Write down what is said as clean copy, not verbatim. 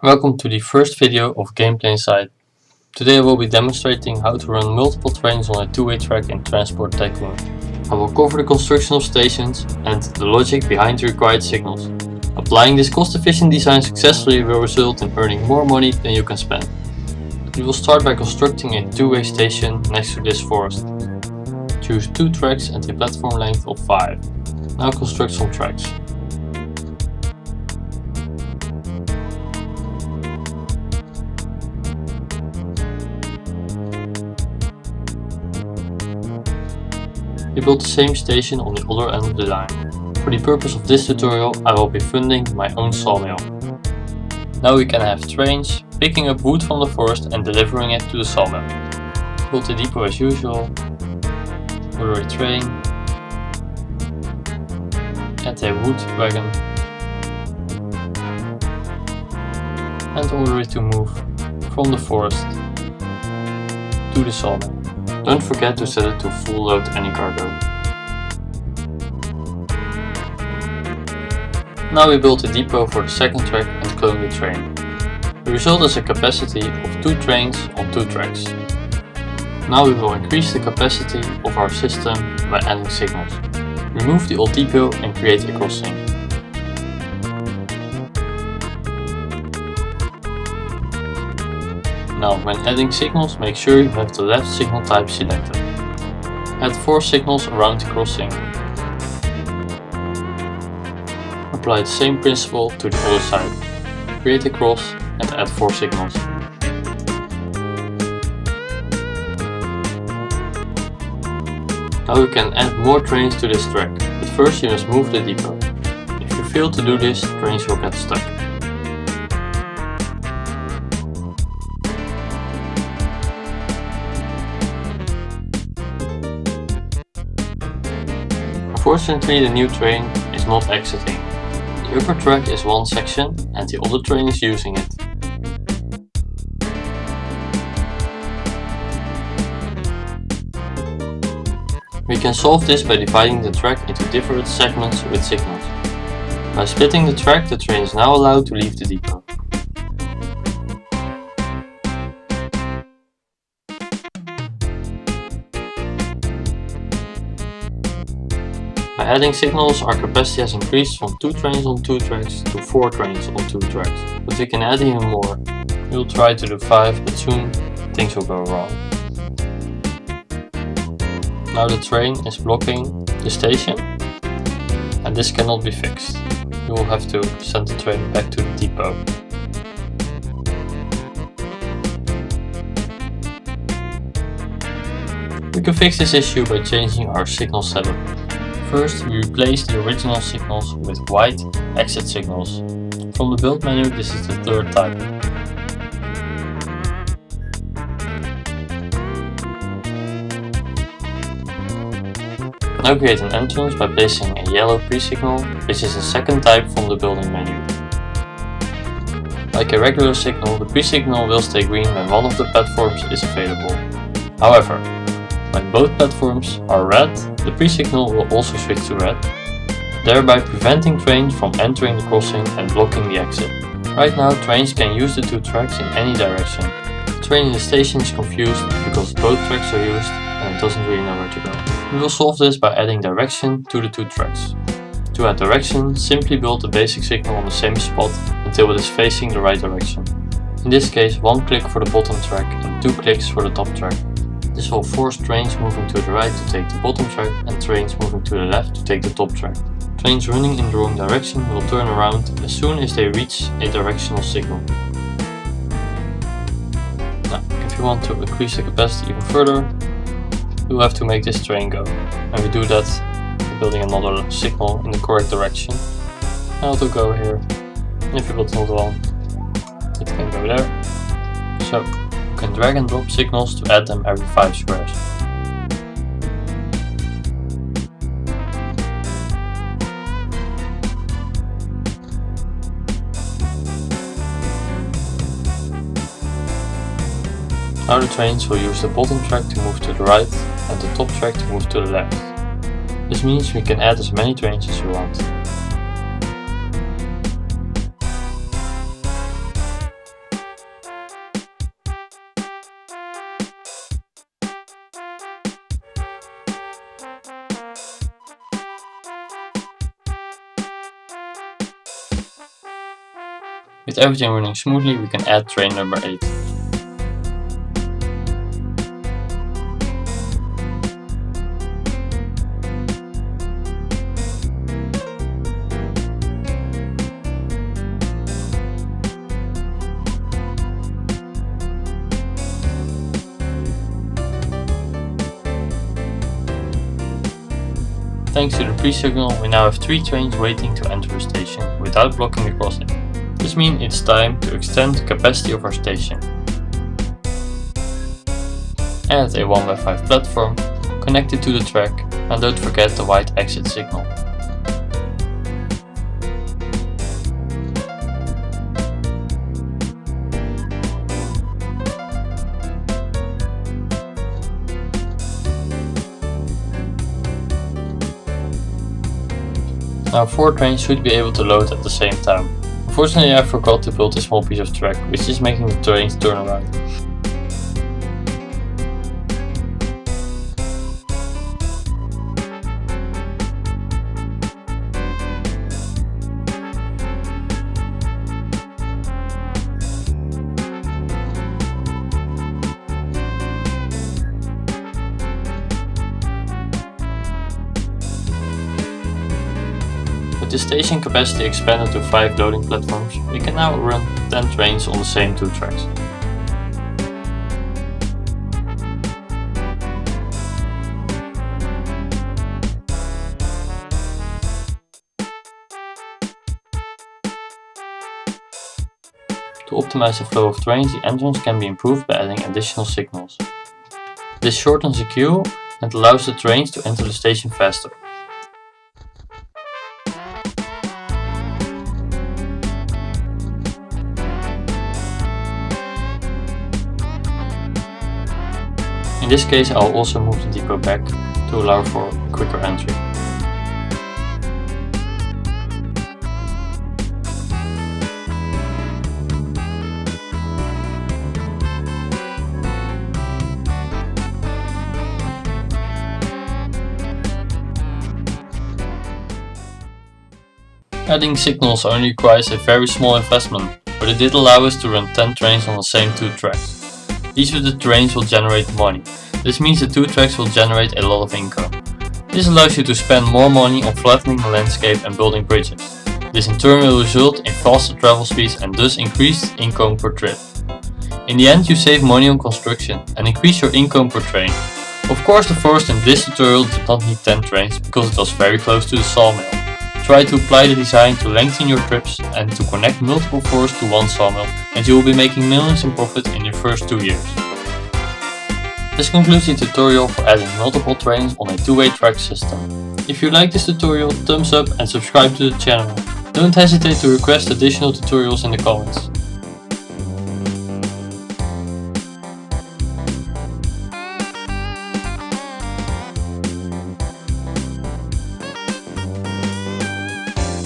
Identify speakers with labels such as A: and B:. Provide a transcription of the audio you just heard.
A: Welcome to the first video of Gameplay Inside. Today I will be demonstrating how to run multiple trains on a two-way track in Transport Tycoon. I will cover the construction of stations and the logic behind the required signals. Applying this cost-efficient design successfully will result in earning more money than you can spend. We will start by constructing a two-way station next to this forest. Choose 2 tracks and a platform length of 5. Now construct some tracks. We built the same station on the other end of the line. For the purpose of this tutorial I will be funding my own sawmill. Now we can have trains picking up wood from the forest and delivering it to the sawmill. Build the depot as usual, order a train, add a wood wagon and order it to move from the forest to the sawmill. Don't forget to set it to full load any cargo. Now we built a depot for the second track and clone the train. The result is a capacity of 2 trains on 2 tracks. Now we will increase the capacity of our system by adding signals. Remove the old depot and create a crossing. Now, when adding signals, make sure you have the left signal type selected. Add 4 signals around the crossing. Apply the same principle to the other side. Create a cross and add 4 signals. Now you can add more trains to this track, but first you must move the depot. If you fail to do this, trains will get stuck. Unfortunately, the new train is not exiting. The upper track is one section and the other train is using it. We can solve this by dividing the track into different segments with signals. By splitting the track, the train is now allowed to leave the depot. By adding signals, our capacity has increased from 2 trains on 2 tracks to 4 trains on 2 tracks. But we can add even more. We'll try to do 5, but soon things will go wrong. Now the train is blocking the station, and this cannot be fixed. We will have to send the train back to the depot. We can fix this issue by changing our signal setup. First, we replace the original signals with white exit signals. From the build menu, this is the 3rd type. Now create an entrance by placing a yellow pre-signal, which is the 2nd type from the building menu. Like a regular signal, the pre-signal will stay green when one of the platforms is available. However, when both platforms are red, the pre-signal will also switch to red, thereby preventing trains from entering the crossing and blocking the exit. Right now, trains can use the 2 tracks in any direction. The train in the station is confused because both tracks are used and it doesn't really know where to go. We will solve this by adding direction to the 2 tracks. To add direction, simply build the basic signal on the same spot until it is facing the right direction. In this case, 1 click for the bottom track and 2 clicks for the top track. This will force trains moving to the right to take the bottom track and trains moving to the left to take the top track. Trains running in the wrong direction will turn around as soon as they reach a directional signal. Now, if you want to increase the capacity even further, we will have to make this train go. And we do that by building another signal in the correct direction. Now it will go here. And if you build another one, it can go there. So, you can drag and drop signals to add them every 5 squares. Now the trains will use the bottom track to move to the right and the top track to move to the left. This means we can add as many trains as we want. With everything running smoothly, we can add train number 8. Thanks to the pre-signal, we now have 3 trains waiting to enter the station without blocking the crossing. This means it's time to extend the capacity of our station. Add a 1x5 platform, connect it to the track, and don't forget the white exit signal. Now 4 trains should be able to load at the same time. Unfortunately, I forgot to build a small piece of track, which is making the trains turn around. With the station capacity expanded to 5 loading platforms, we can now run 10 trains on the same 2 tracks. To optimize the flow of trains, the entrance can be improved by adding additional signals. This shortens the queue and allows the trains to enter the station faster. In this case, I'll also move the depot back to allow for quicker entry. Adding signals only requires a very small investment, but it did allow us to run 10 trains on the same 2 tracks. Each of the trains will generate money. This means the 2 tracks will generate a lot of income. This allows you to spend more money on flattening the landscape and building bridges. This in turn will result in faster travel speeds and thus increased income per trip. In the end, you save money on construction and increase your income per train. Of course, the forest in this tutorial did not need 10 trains because it was very close to the sawmill. Try to apply the design to lengthen your trips and to connect multiple forests to one sawmill, and you will be making millions in profit in your first 2 years. This concludes the tutorial for adding multiple trains on a 2-way track system. If you like this tutorial, thumbs up and subscribe to the channel. Don't hesitate to request additional tutorials in the comments.